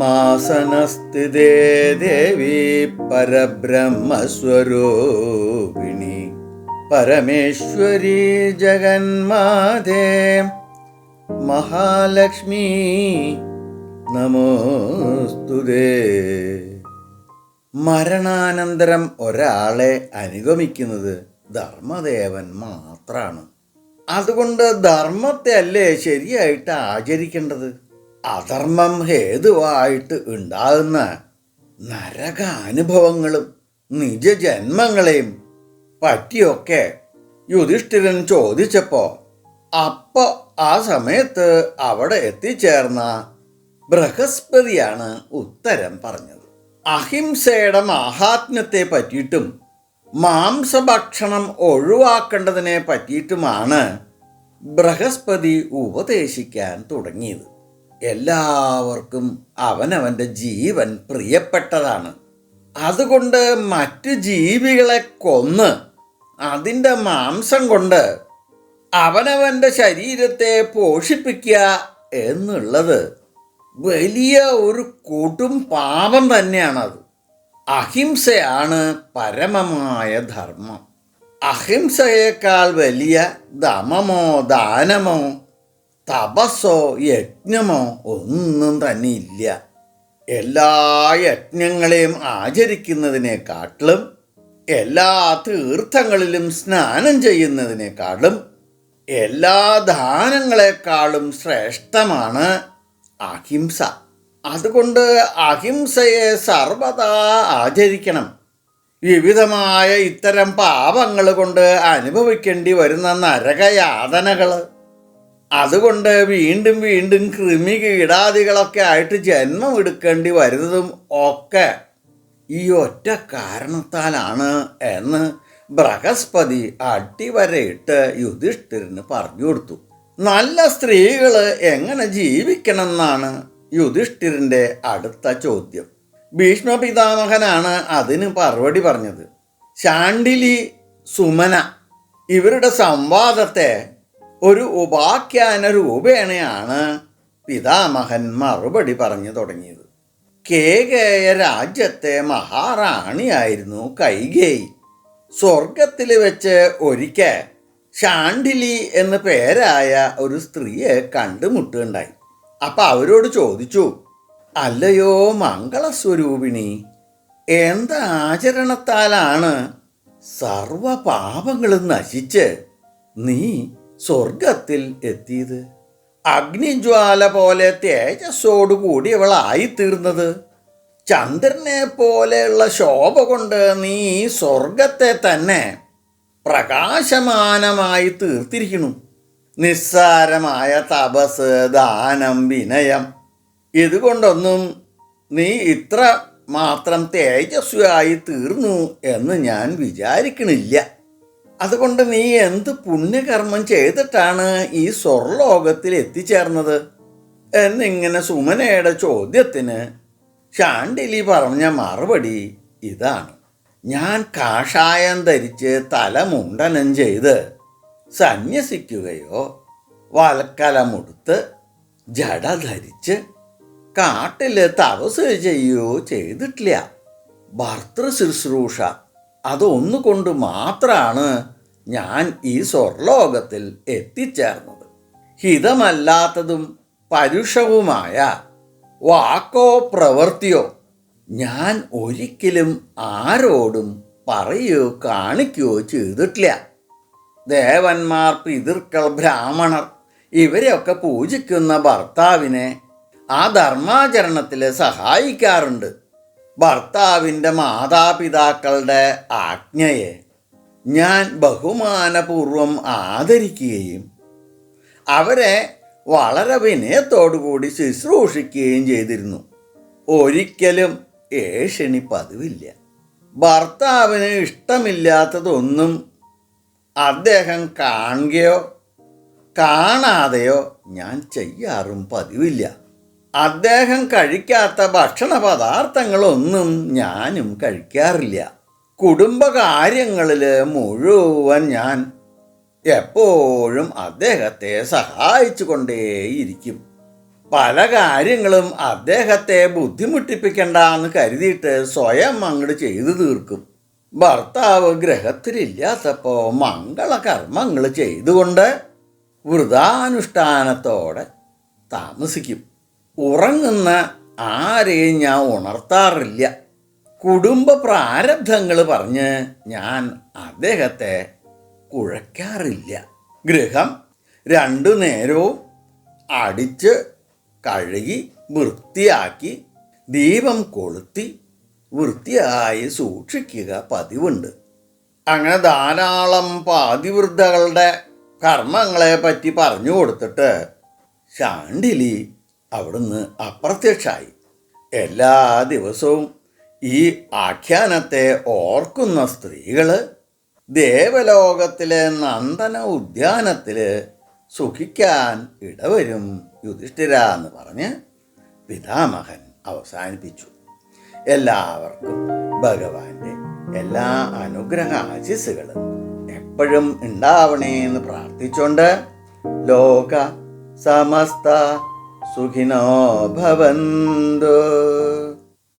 പത്മാസനസ്ഥിതേ ദേവി പരബ്രഹ്മസ്വരൂപിണി പരമേശ്വരി ജഗന്മാതേ മഹാലക്ഷ്മി നമോസ്തുതേ. മരണാനന്തരം ഒരാളെ അനുഗമിക്കുന്നത് ധർമ്മദേവൻ മാത്രാണ്. അതുകൊണ്ട് ധർമ്മത്തെ അല്ലേ ശരിയായിട്ട് ആചരിക്കേണ്ടത്. അധർമ്മം ഹേതുവായിട്ട് ഉണ്ടാകുന്ന നരകാനുഭവങ്ങളും നിജജന്മങ്ങളെയും പറ്റിയൊക്കെ യുധിഷ്ഠിരൻ ചോദിച്ചപ്പോ ആ സമയത്ത് അവിടെ എത്തിച്ചേർന്ന ബൃഹസ്പതിയാണ് ഉത്തരം പറഞ്ഞത്. അഹിംസയുടെ മാഹാത്മ്യത്തെ പറ്റിയിട്ടും മാംസഭക്ഷണം ഒഴിവാക്കേണ്ടതിനെ പറ്റിയിട്ടുമാണ് ബൃഹസ്പതി ഉപദേശിക്കാൻ തുടങ്ങിയത്. എല്ലാവർക്കും അവനവൻ്റെ ജീവൻ പ്രിയപ്പെട്ടതാണ്. അതുകൊണ്ട് മറ്റു ജീവികളെ കൊന്ന് അതിൻ്റെ മാംസം കൊണ്ട് അവനവൻ്റെ ശരീരത്തെ പോഷിപ്പിക്കുക എന്നുള്ളത് വലിയ ഒരു കൊടും പാപം തന്നെയാണത്. അഹിംസയാണ് പരമമായ ധർമ്മം. അഹിംസയേക്കാൾ വലിയ ദമമോ ദാനമോ തപസ്സോ യജ്ഞമോ ഒന്നും തന്നെ ഇല്ല. എല്ലാ യജ്ഞങ്ങളെയും ആചരിക്കുന്നതിനേക്കാട്ടിലും എല്ലാ തീർത്ഥങ്ങളിലും സ്നാനം ചെയ്യുന്നതിനേക്കാളും എല്ലാ ദാനങ്ങളെക്കാളും ശ്രേഷ്ഠമാണ് അഹിംസ. അതുകൊണ്ട് അഹിംസയെ സർവദാ ആചരിക്കണം. വിവിധമായ ഇത്തരം പാപങ്ങൾ കൊണ്ട് അനുഭവിക്കേണ്ടി വരുന്ന നരകയാതനകൾ, അതുകൊണ്ട് വീണ്ടും വീണ്ടും കൃമി കീടാദികളൊക്കെ ആയിട്ട് ജന്മം എടുക്കേണ്ടി വരുന്നതും ഒക്കെ ഈ ഒറ്റ കാരണത്താലാണ് എന്ന് ബൃഹസ്പതി അടിവരയിട്ട് യുധിഷ്ഠിരന് പറഞ്ഞു കൊടുത്തു. നല്ല സ്ത്രീകൾ എങ്ങനെ ജീവിക്കണം എന്നാണ് യുധിഷ്ഠിരൻ്റെ അടുത്ത ചോദ്യം. ഭീഷ്മപിതാമഹനാണ് അതിന് മറുപടി പറഞ്ഞത്. ശാണ്ഡിലി, സുമന ഇവരുടെ സംവാദത്തെ ഒരു ഉപാഖ്യാന രൂപേണയാണ് പിതാമഹൻ മറുപടി പറഞ്ഞു തുടങ്ങിയത്. കേകേയ രാജ്യത്തെ മഹാറാണിയായിരുന്നു കൈകേയി. സ്വർഗത്തിൽ വെച്ച് ഒരിക്കൽ ശാണ്ഡിലി എന്ന പേരായ ഒരു സ്ത്രീയെ കണ്ടുമുട്ടുകയുണ്ടായി. അപ്പം അവരോട് ചോദിച്ചു, അല്ലയോ മംഗളസ്വരൂപിണി, എന്താചരണത്താലാണ് സർവപാപങ്ങളും നശിച്ച് നീ സ്വർഗത്തിൽ എത്തിയത്? അഗ്നിജ്വാല പോലെ തേജസ്സോടു കൂടിയവളായിത്തീർന്നത്. ചന്ദ്രനെ പോലെയുള്ള ശോഭ കൊണ്ട് നീ സ്വർഗത്തെ തന്നെ പ്രകാശമാനമായി തീർത്തിരിക്കുന്നു. നിസ്സാരമായ തപസ്, ദാനം, വിനയം ഇതുകൊണ്ടൊന്നും നീ ഇത്ര മാത്രം തേജസ്വിയായി തീർന്നു എന്ന് ഞാൻ വിചാരിക്കണില്ല. അതുകൊണ്ട് നീ എന്ത് പുണ്യകർമ്മം ചെയ്തിട്ടാണ് ഈ സ്വർലോകത്തിൽ എത്തിച്ചേർന്നത് എന്നിങ്ങനെ സുമനയുടെ ചോദ്യത്തിന് ശാണ്ഡിലി പറഞ്ഞ മറുപടി ഇതാണ്. ഞാൻ കാഷായം ധരിച്ച് തലമുണ്ടനം ചെയ്ത് സന്യസിക്കുകയോ വൽക്കലമുടുത്ത് ജട ധരിച്ച് കാട്ടിൽ തപസ് ചെയ്യുകയോ ചെയ്തിട്ടില്ല. ഭർത്തൃ ശുശ്രൂഷ അതൊന്നുകൊണ്ട് മാത്രമാണ് ഞാൻ ഈ സ്വർലോകത്തിൽ എത്തിച്ചേർന്നത്. ഹിതമല്ലാത്തതും പരുഷവുമായ വാക്കോ പ്രവൃത്തിയോ ഞാൻ ഒരിക്കലും ആരോടും പറയുകയോ കാണിക്കുകയോ ചെയ്തിട്ടില്ല. ദേവന്മാർ, പിതൃക്കൾ, ബ്രാഹ്മണർ ഇവരെയൊക്കെ പൂജിക്കുന്ന ഭർത്താവിനെ ആ ധർമാചരണത്തിൽ സഹായിക്കാറുണ്ട്. ഭർത്താവിൻ്റെ മാതാപിതാക്കളുടെ ആജ്ഞയെ ഞാൻ ബഹുമാനപൂർവം ആദരിക്കുകയും അവരെ വളരെ വിനയത്തോടുകൂടി ശുശ്രൂഷിക്കുകയും ചെയ്തിരുന്നു. ഒരിക്കലും ഏഷണി പതിവില്ല. ഭർത്താവിന് ഇഷ്ടമില്ലാത്തതൊന്നും അദ്ദേഹം കാണുകയോ കാണാതെയോ ഞാൻ ചെയ്യാറും പതിവില്ല. അദ്ദേഹം കഴിക്കാത്ത ഭക്ഷണ പദാർത്ഥങ്ങളൊന്നും ഞാനും കഴിക്കാറില്ല. കുടുംബകാര്യങ്ങളിൽ മുഴുവൻ ഞാൻ എപ്പോഴും അദ്ദേഹത്തെ സഹായിച്ചു കൊണ്ടേയിരിക്കും. പല കാര്യങ്ങളും അദ്ദേഹത്തെ ബുദ്ധിമുട്ടിപ്പിക്കണ്ടെന്ന് കരുതിയിട്ട് സ്വയം അങ്ങോട്ട് ചെയ്തു തീർക്കും. ഭർത്താവ് ഗ്രഹത്തിലില്ലാത്തപ്പോൾ മംഗളകർമ്മങ്ങൾ ചെയ്തുകൊണ്ട് വ്രതാനുഷ്ഠാനത്തോടെ താമസിക്കും. ഉറങ്ങുന്ന ആരെയും ഞാൻ ഉണർത്താറില്ല. കുടുംബ പ്രാരബ്ധങ്ങൾ പറഞ്ഞ് ഞാൻ അദ്ദേഹത്തെ കുഴയ്ക്കാറില്ല. ഗൃഹം 2 നേരവും അടിച്ച് കഴുകി വൃത്തിയാക്കി ദീപം കൊളുത്തി വൃത്തിയായി സൂക്ഷിക്കുക പതിവുണ്ട്. അങ്ങനെ ധാരാളം പാതിവൃദ്ധകളുടെ കർമ്മങ്ങളെ പറ്റി പറഞ്ഞു കൊടുത്തിട്ട് ശാണ്ഡിലി അവിടുന്ന് അപ്രത്യക്ഷമായി. എല്ലാ ദിവസവും ഈ ആഖ്യാനത്തെ ഓർക്കുന്ന സ്ത്രീകൾ ദേവലോകത്തിലെ നന്ദന ഉദ്യാനത്തിൽ സുഖിക്കാൻ ഇടവരും യുധിഷ്ഠിര എന്ന് പറഞ്ഞ് പിതാമഹൻ അവസാനിപ്പിച്ചു. എല്ലാവർക്കും ഭഗവാന്റെ എല്ലാ അനുഗ്രഹ ആശിസ്സുകളും എപ്പോഴും ഉണ്ടാവണേ എന്ന് പ്രാർത്ഥിച്ചുകൊണ്ട് ലോക സമസ്ത സുഖിനോ ഭവന്തു.